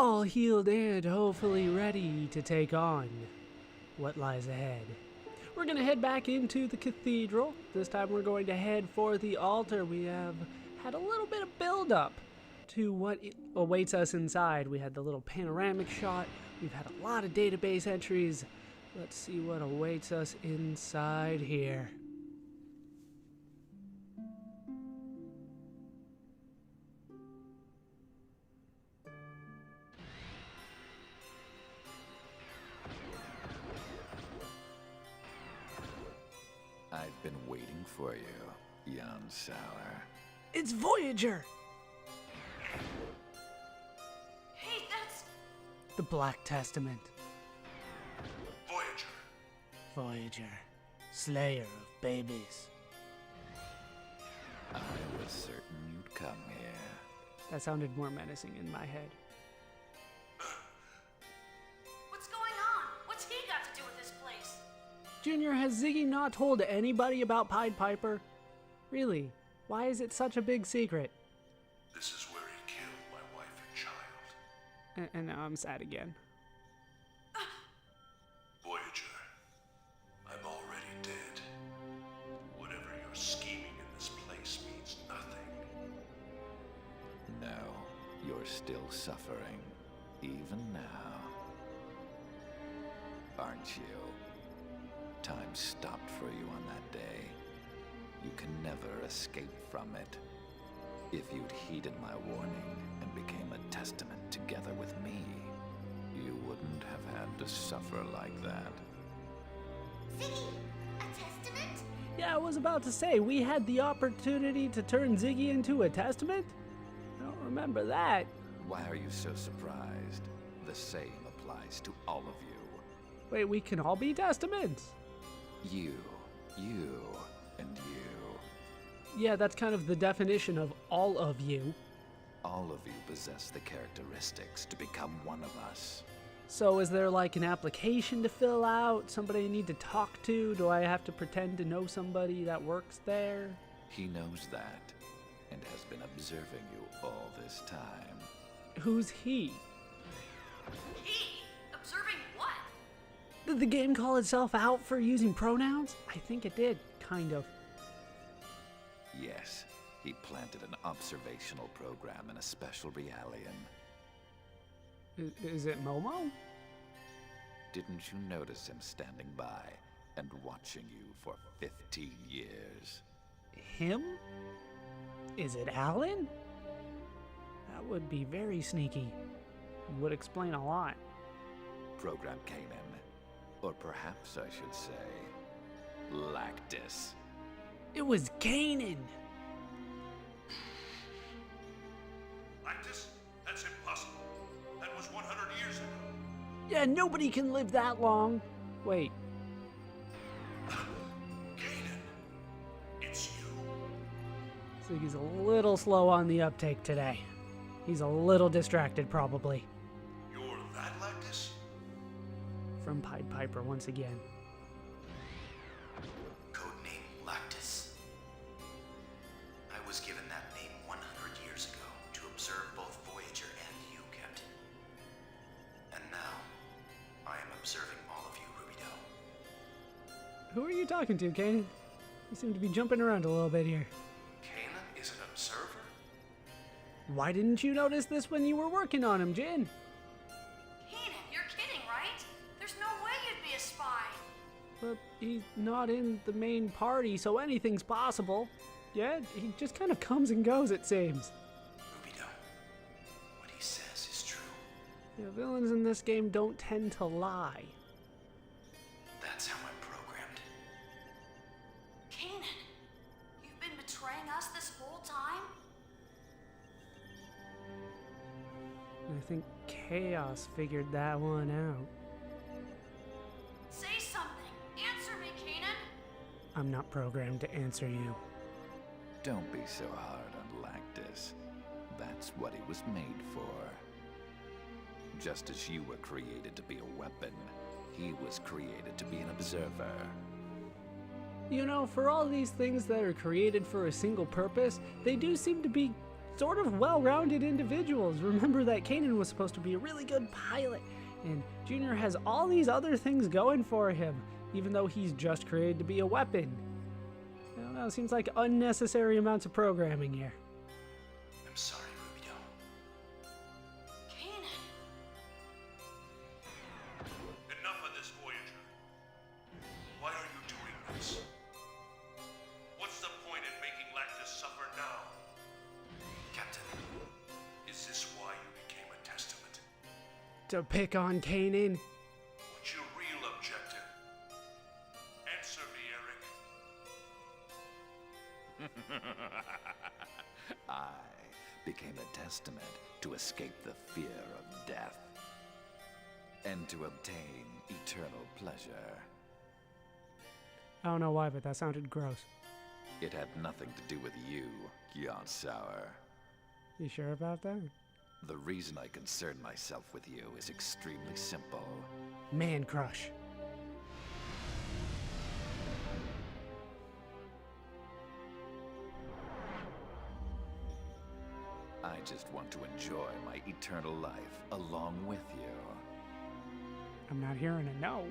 all healed and hopefully ready to take on what lies ahead. We're going to head back into the cathedral. This time we're going to head for the altar. We have had a little bit of build-up to what awaits us inside. We had the little panoramic shot. We've had a lot of database entries. Let's see what awaits us inside here. I've been waiting for you, Xenosaga. It's Voyager! Hey, that's... The Black Testament. Voyager. Voyager, slayer of babies. I was certain you'd come here. That sounded more menacing in my head. What's going on? What's he got to do with this place? Junior, has Ziggy not told anybody about Pied Piper? Really? Why is it such a big secret? This is where he killed my wife and child. And now I'm sad again. Voyager, I'm already dead. Whatever you're scheming in this place means nothing. No, you're still suffering, even now. Aren't you? Time stopped for you on that day. You can never escape from it. If you'd heeded my warning and became a testament together with me, you wouldn't have had to suffer like that. Ziggy, a testament? Yeah, I was about to say, we had the opportunity to turn Ziggy into a testament? I don't remember that. Why are you so surprised? The same applies to all of you. Wait, we can all be testaments? You, and you. Yeah, that's kind of the definition of all of you. All of you possess the characteristics to become one of us. So is there like an application to fill out? Somebody I need to talk to? Do I have to pretend to know somebody that works there? He knows that, and has been observing you all this time. Who's he? He? Observing what? Did the game call itself out for using pronouns? I think it did, kind of. Yes, he planted an observational program in a special realian. Is it Momo? Didn't you notice him standing by and watching you for 15 years? Him? Is it Alan? That would be very sneaky. Would explain a lot. Program Kanan. Or perhaps I should say, Lactus. It was Kanan! Lactus? That's impossible. That was 100 years ago. Yeah, nobody can live that long. Wait, Kanan, it's you. Ziggy's a little slow on the uptake today. He's a little distracted, probably. You're that Lactus? From Pied Piper once again. Codename Lactus. I was given that name 100 years ago to observe both Voyager and you, Captain. And now, I am observing all of you, Rubido. Who are you talking to, Kanan? You seem to be jumping around a little bit here. Kanan is an observer? Why didn't you notice this when you were working on him, Jin? Kanan, you're kidding, right? There's no way you'd be a spy. But he's not in the main party, so anything's possible. Yeah, he just kind of comes and goes, it seems. Rubido, what he says is true. Yeah, villains in this game don't tend to lie. That's how I'm programmed. Kanan, you've been betraying us this whole time? I think Chaos figured that one out. Say something. Answer me, Kanan. I'm not programmed to answer you. Don't be so hard on Lactus. That's what he was made for. Just as you were created to be a weapon, he was created to be an observer. You know, for all these things that are created for a single purpose, they do seem to be sort of well-rounded individuals. Remember that Kanan was supposed to be a really good pilot, and Junior has all these other things going for him, even though he's just created to be a weapon. I don't know, it seems like unnecessary amounts of programming here. I'm sorry, Rubido. Kanan. Enough of this, Voyager. Why are you doing this? What's the point in making Lactus suffer now? Captain, Is this why you became a testament? To pick on Kanan? What's your real objective? Answer me, Eric. I became a testament to escape the fear of death and to obtain eternal pleasure. I don't know why, but that sounded gross. It had nothing to do with you, Xenosaga. You sure about that? The reason I concern myself with you is extremely simple. Man crush. I just want to enjoy my eternal life along with you. I'm not hearing a no.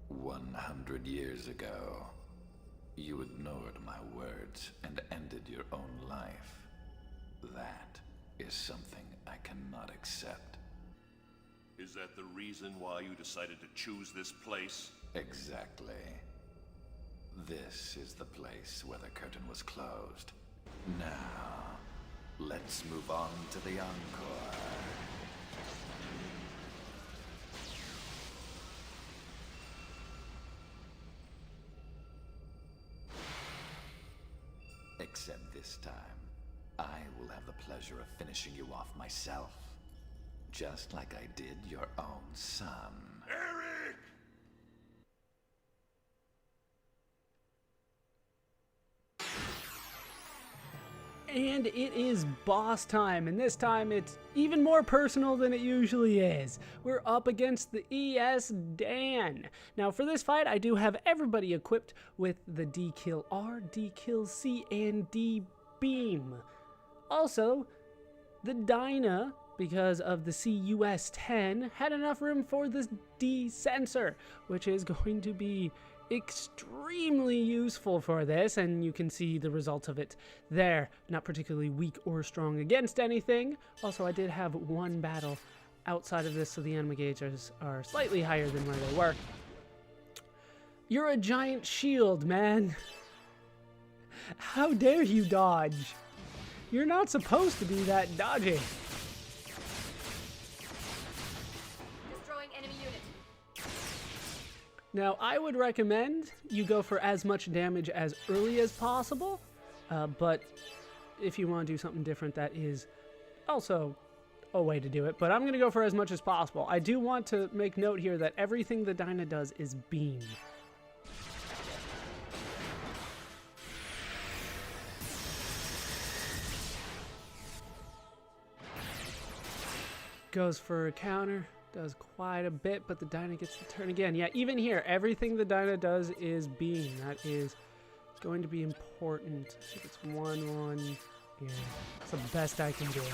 "100 years ago, you ignored my words and ended your own life. That is something I cannot accept." Is that the reason why you decided to choose this place? Exactly. This is the place where the curtain was closed. Now, let's move on to the encore. Except this time, I will have the pleasure of finishing you off myself. Just like I did your own son. Eric! And it is boss time, and this time it's even more personal than it usually is. We're up against the ES Dan. Now for this fight, I do have everybody equipped with the D Kill R, D Kill C, and D Beam. Also, the Dyna, because of the CUS-10, had enough room for this D Sensor, which is going to be extremely useful for this, and you can see the results of it there. Not particularly weak or strong against anything. Also, I did have one battle outside of this, so the enemy gauges are slightly higher than where they were. You're a giant shield, man. How dare you dodge? You're not supposed to be that dodgy. Destroying enemy unit. Now, I would recommend you go for as much damage as early as possible, but if you want to do something different, that is also a way to do it. But I'm going to go for as much as possible. I do want to make note here that everything the Dyna does is beam. Goes for a counter. Does quite a bit, but the Dyna gets the turn again. Yeah, even here, everything the Dyna does is beam. That is going to be important. I think it's 1-1. Yeah, that's the best I can do. Here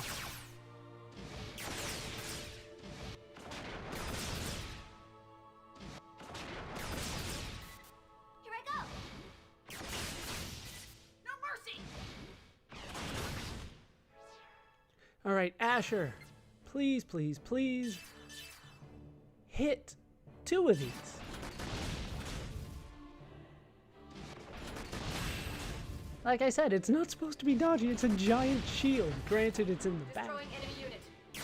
I go. No mercy. All right, Asher, please, please, please hit 2 of these. Like I said, it's not supposed to be dodgy. It's a giant shield. Granted, it's in the back, Destroying enemy unit.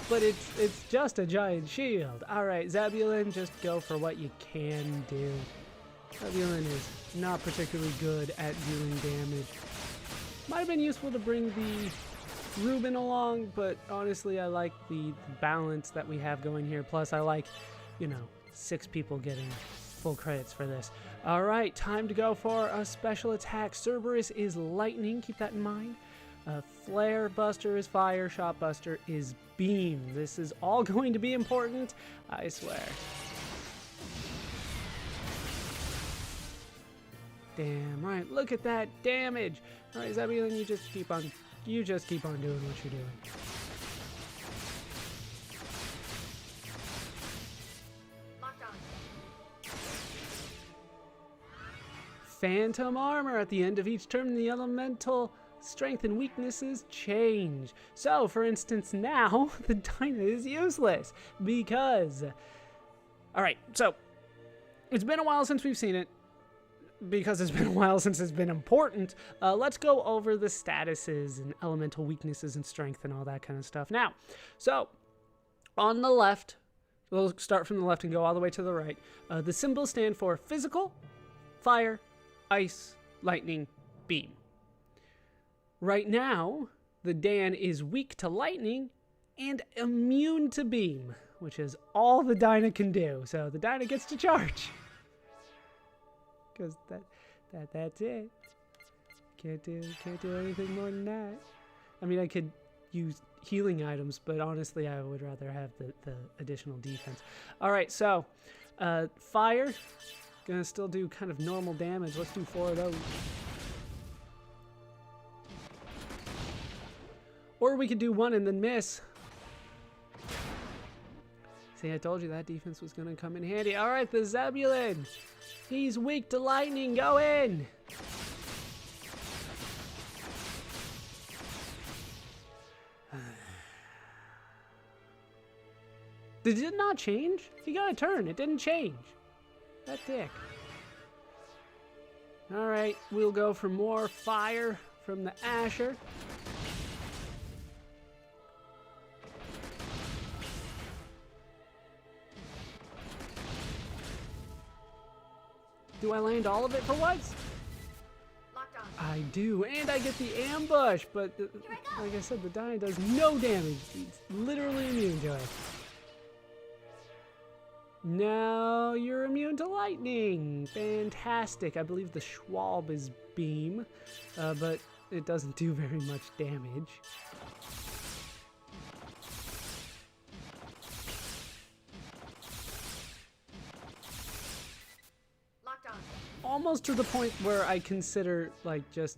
but it's just a giant shield. All right, Zabulon, just go for what you can do. Zabulon is not particularly good at dealing damage. Might have been useful to bring the Reuben along, but honestly, I like the balance that we have going here. Plus, I like, 6 people getting full credits for this. All right, time to go for a special attack. Cerberus is lightning, keep that in mind. Flare Buster is fire, Shot Buster is beam. This is all going to be important, I swear. Damn right. Look at that damage. All right, Zebulon, you just keep on doing what you're doing. Phantom armor. At the end of each turn, the elemental strength and weaknesses change. So, for instance, now the Dyna is useless because... Alright, so it's been a while since we've seen it. Because it's been a while since it's been important, let's go over the statuses and elemental weaknesses and strength and all that kind of stuff. Now, so on the left, we'll start from the left and go all the way to the right. The symbols stand for physical, fire, ice, lightning, beam. Right now, the Dan is weak to lightning and immune to beam, which is all the Dyna can do. So the Dyna gets to charge. Because that's it. Can't do anything more than that. I mean, I could use healing items, but honestly, I would rather have the additional defense. All right, so fire. Gonna still do kind of normal damage. Let's do 4 of those. Or we could do 1 and then miss. See, I told you that defense was gonna come in handy. All right, the Zebulon. He's weak to lightning. Go in. Did it not change? He got a turn. It didn't change. That dick. Alright, we'll go for more fire from the Asher. Do I land all of it for once? Locked on. I do, and I get the ambush, but like I said, the Dyna does no damage. He's literally immune to it. Now you're immune to lightning. Fantastic. I believe the Schwalbe is beam, but it doesn't do very much damage. Locked on. Almost to the point where I consider like just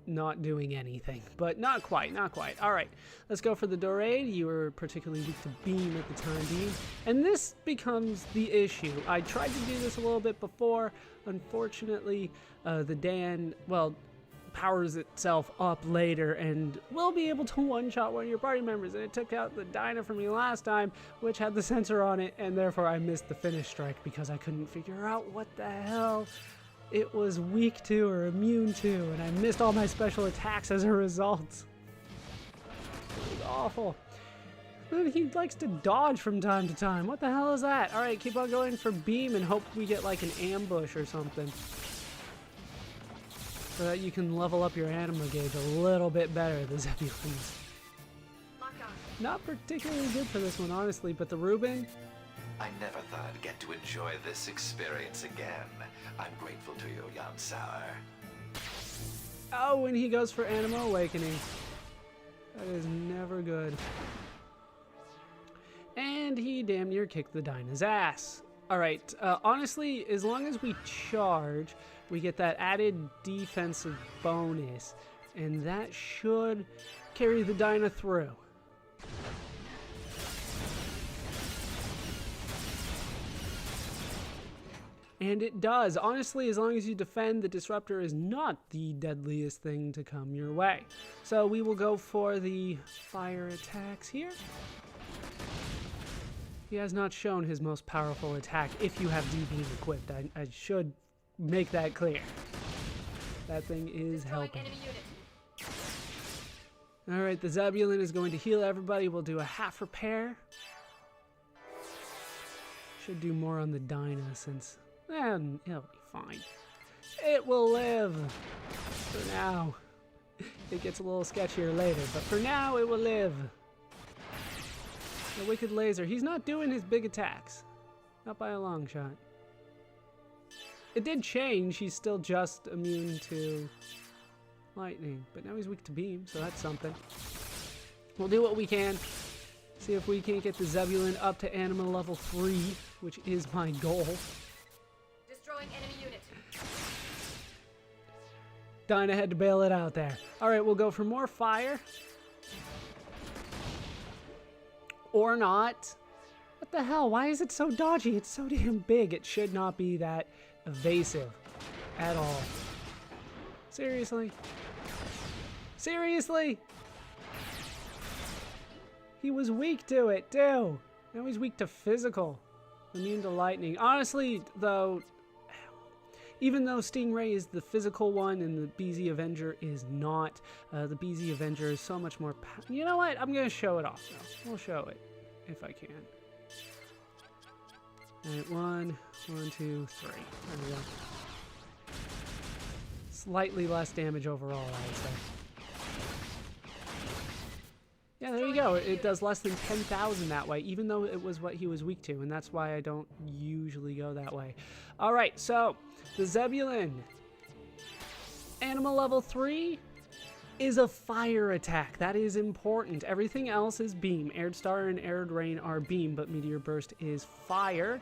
not doing anything, but not quite. All right, let's go for the Dorade. You were particularly weak to beam at the time being, and this becomes the issue. I tried to do this a little bit before. Unfortunately, the Dan, well, powers itself up later and will be able to one-shot one of your party members, and it took out the Dyna for me last time, which had the sensor on it, and therefore I missed the finish strike because I couldn't figure out what the hell it was weak to or immune to, and I missed all my special attacks as a result. It was awful. And he likes to dodge from time to time. What the hell is that? Alright, keep on going for beam and hope we get like an ambush or something. So that you can level up your anima gauge a little bit better, the Zebulons. Not particularly good for this one, honestly, but the Reuben... I never thought I'd get to enjoy this experience again. I'm grateful to you, Xenosaga. Oh, and he goes for Anima Awakening. That is never good. And he damn near kicked the Dyna's ass. Alright, honestly, as long as we charge, we get that added defensive bonus. And that should carry the Dyna through. And it does. Honestly, as long as you defend, the Disruptor is not the deadliest thing to come your way. So we will go for the fire attacks here. He has not shown his most powerful attack if you have D-Beam equipped. I should make that clear. That thing is helping. Alright, the Zebulon is going to heal everybody. We'll do a half repair. Should do more on the Dyna since... and it'll be fine. It will live for now. It gets a little sketchier later, but for now it will live. The Wicked Laser. He's not doing his big attacks. Not by a long shot. It did change. He's still just immune to lightning, but now he's weak to beam, so that's something. We'll do what we can. See if we can't get the Zebulon up to Anima level 3, which is my goal. Destroying enemy unit. Dinah had to bail it out there. All right, we'll go for more fire. Or not. What the hell? Why is it so dodgy? It's so damn big. It should not be that evasive at all. Seriously? Seriously? He was weak to it, too. Now he's weak to physical. Immune to lightning. Honestly, though, even though Stingray is the physical one and the BZ Avenger is not, the BZ Avenger is so much more you know what? I'm going to show it off now. We'll show it, if I can. Alright, 1, 2, 3. There we go. Slightly less damage overall, I would say. Yeah, there you go. It does less than 10,000 that way, even though it was what he was weak to, and that's why I don't usually go that way. Alright, so, the Zebulon. Animal level 3 is a fire attack. That is important. Everything else is beam. Aired Star and Aired Rain are beam, but Meteor Burst is fire.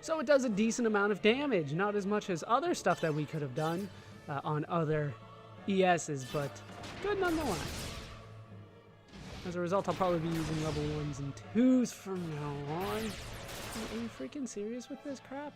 So it does a decent amount of damage. Not as much as other stuff that we could have done on other ESs, but good nonetheless. As a result, I'll probably be using level 1s and 2s from now on. Are you freaking serious with this crap?